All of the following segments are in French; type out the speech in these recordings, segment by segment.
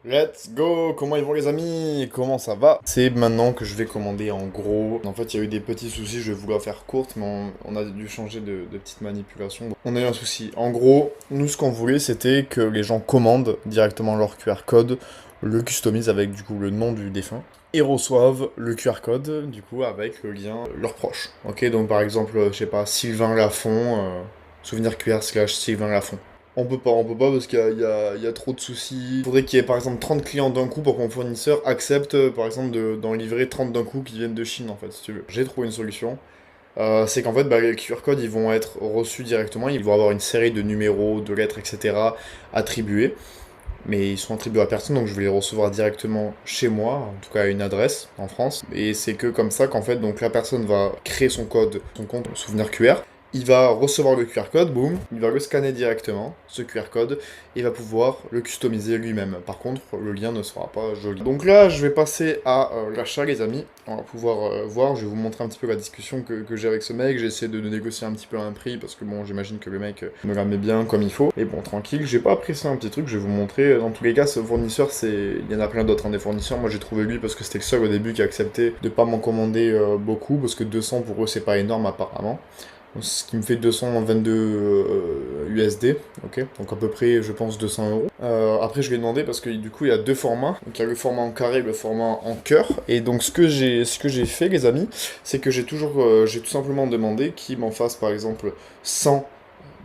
Let's go! Comment ils vont les amis? Comment ça va? C'est maintenant que je vais commander en gros. En fait, il y a eu des petits soucis, je vais vouloir faire courte, mais on a dû changer de petites manipulations. On a eu un souci. En gros, nous ce qu'on voulait, c'était que les gens commandent directement leur QR code, le customisent avec du coup le nom du défunt, et reçoivent le QR code, du coup, avec le lien leurs proches. Ok, donc par exemple, je sais pas, Sylvain Lafont, souvenir QR slash Sylvain Lafont. On peut pas parce qu'il y a trop de soucis. Il faudrait qu'il y ait par exemple 30 clients d'un coup pour que mon fournisseur accepte par exemple d'en livrer 30 d'un coup qui viennent de Chine en fait, si tu veux. J'ai trouvé une solution. C'est qu'en fait, les QR codes, ils vont être reçus directement, ils vont avoir une série de numéros, de lettres, etc. attribués. Mais ils sont attribués à personne, donc je vais les recevoir directement chez moi, en tout cas à une adresse en France. Et c'est que comme ça qu'en fait, donc la personne va créer son code, son compte souvenir QR. Il va recevoir le QR code, boum, il va le scanner directement, ce QR code, et va pouvoir le customiser lui-même. Par contre, le lien ne sera pas joli. Donc là, je vais passer à l'achat, les amis. On va pouvoir voir, je vais vous montrer un petit peu la discussion que j'ai avec ce mec. J'ai essayé de négocier un petit peu un prix, parce que bon, j'imagine que le mec me la met bien comme il faut. Et bon, tranquille, j'ai pas apprécié un petit truc, je vais vous montrer. Dans tous les cas, ce fournisseur, il y en a plein d'autres, hein, des fournisseurs. Moi, j'ai trouvé lui parce que c'était le seul au début qui a accepté de pas m'en commander beaucoup, parce que 200 pour eux, c'est pas énorme apparemment. Ce qui me fait 222 USD, ok, donc à peu près je pense 200 euros. Après je lui ai demandé parce que du coup il y a deux formats, donc il y a le format en carré et le format en cœur. Et donc ce que j'ai fait les amis, c'est que j'ai tout simplement demandé qu'il m'en fasse par exemple 100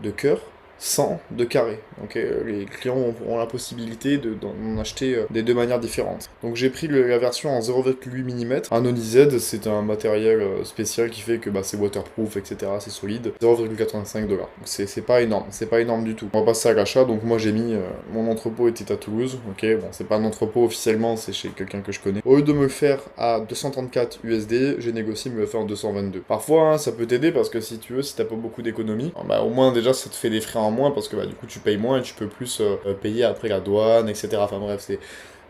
de cœur, 100 de carré. Donc les clients auront la possibilité d'en acheter des deux manières différentes. Donc j'ai pris la version en 0,8 mm. Un OniZ, c'est un matériel spécial qui fait que bah, c'est waterproof, etc. C'est solide. 0,85 $. Donc c'est pas énorme, c'est pas énorme du tout. On va passer à l'achat. Donc moi j'ai mis, mon entrepôt était à Toulouse. Ok, bon c'est pas un entrepôt officiellement, c'est chez quelqu'un que je connais. Au lieu de me le faire à 234 USD, j'ai négocié me le faire en 222. Parfois ça peut t'aider parce que si tu veux, si t'as pas beaucoup d'économies, bah au moins déjà ça te fait des frais en moins parce que bah, du coup tu payes moins et tu peux plus payer après la douane, etc. Enfin bref, c'est...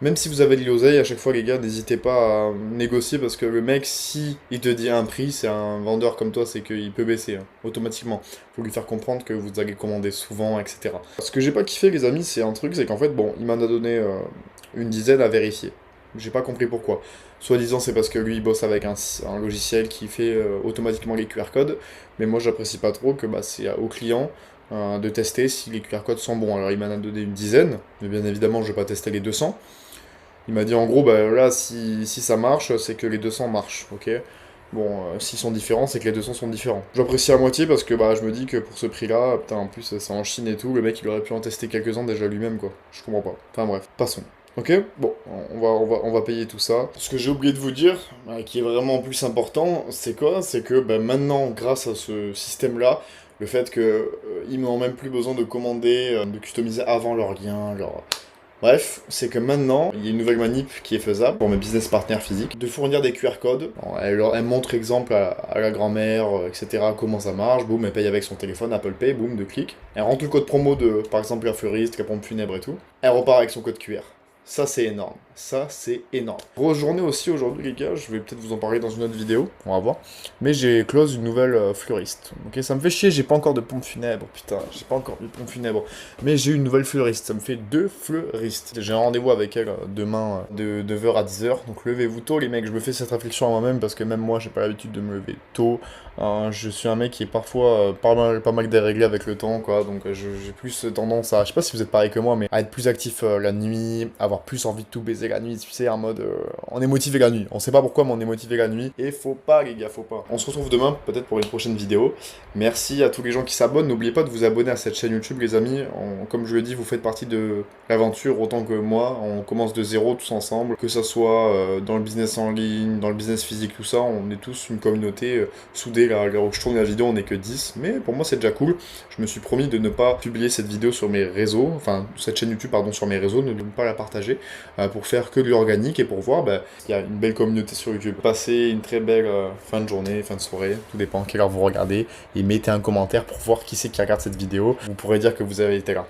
Même si vous avez de l'oseille, à chaque fois les gars, n'hésitez pas à négocier parce que le mec, si il te dit un prix, c'est un vendeur comme toi, c'est qu'il peut baisser automatiquement. Faut lui faire comprendre que vous allez commander souvent, etc. Ce que j'ai pas kiffé les amis, c'est un truc, c'est qu'en fait, bon, il m'en a donné une dizaine à vérifier. J'ai pas compris pourquoi. Soi-disant, c'est parce que lui, il bosse avec un logiciel qui fait automatiquement les QR codes, mais moi, j'apprécie pas trop que bah, c'est au client de tester si les QR codes sont bons. Alors il m'en a donné une dizaine, mais bien évidemment je vais pas tester les 200. Il m'a dit en gros, bah là si ça marche, c'est que les 200 marchent, ok. Bon, s'ils sont différents, c'est que les 200 sont différents. J'apprécie à moitié parce que bah je me dis que pour ce prix-là, putain en plus c'est en Chine et tout, le mec il aurait pu en tester quelques-uns déjà lui-même quoi. Je comprends pas. Enfin bref, passons. Ok, bon, on va payer tout ça. Ce que j'ai oublié de vous dire, qui est vraiment plus important, c'est quoi? C'est que bah, maintenant, grâce à ce système-là, le fait que ils n'ont même plus besoin de commander, de customiser avant leur lien, leur... Bref, c'est que maintenant, il y a une nouvelle manip qui est faisable pour mes business partners physiques, de fournir des QR codes. Bon, elle montre exemple à la grand-mère, etc. comment ça marche, boum, elle paye avec son téléphone, Apple Pay, boum, de clic. Elle rentre le code promo de, par exemple, la fleuriste, la pompe funèbre et tout. Elle repart avec son code QR. Ça, c'est énorme. Ça, c'est énorme. Grosse journée aussi aujourd'hui, les gars. Je vais peut-être vous en parler dans une autre vidéo. On va voir. Mais j'ai close une nouvelle fleuriste. Ok, ça me fait chier. J'ai pas encore de pompe funèbre. Putain, j'ai pas encore de pompe funèbre. Mais j'ai une nouvelle fleuriste. Ça me fait deux fleuristes. J'ai un rendez-vous avec elle demain de 9h à 10h. Donc levez-vous tôt, les mecs. Je me fais cette réflexion à moi-même parce que même moi, j'ai pas l'habitude de me lever tôt. Je suis un mec qui est parfois pas mal déréglé avec le temps, quoi. Donc j'ai plus tendance à... Je sais pas si vous êtes pareil que moi, mais à être plus actif la nuit, avoir plus envie de tout baiser la nuit, tu sais, en mode... on est motivé la nuit. On sait pas pourquoi, mais on est motivé la nuit. Et faut pas, les gars, faut pas. On se retrouve demain, peut-être pour une prochaine vidéo. Merci à tous les gens qui s'abonnent. N'oubliez pas de vous abonner à cette chaîne YouTube, les amis. Comme je le dis, vous faites partie de l'aventure autant que moi. On commence de zéro tous ensemble. Que ça soit dans le business en ligne, dans le business physique, tout ça. On est tous une communauté soudée. Là où je tourne la vidéo, on n'est que 10. Mais pour moi, c'est déjà cool. Je me suis promis de ne pas publier cette vidéo sur mes réseaux. Enfin, cette chaîne YouTube, pardon, sur mes réseaux. De ne pas la partager. Pour faire que de l'organique et pour voir qu'il y a une belle communauté sur YouTube. Passez une très belle fin de journée, fin de soirée, tout dépend à quelle heure vous regardez, et mettez un commentaire pour voir qui c'est qui regarde cette vidéo. Vous pourrez dire que vous avez été là.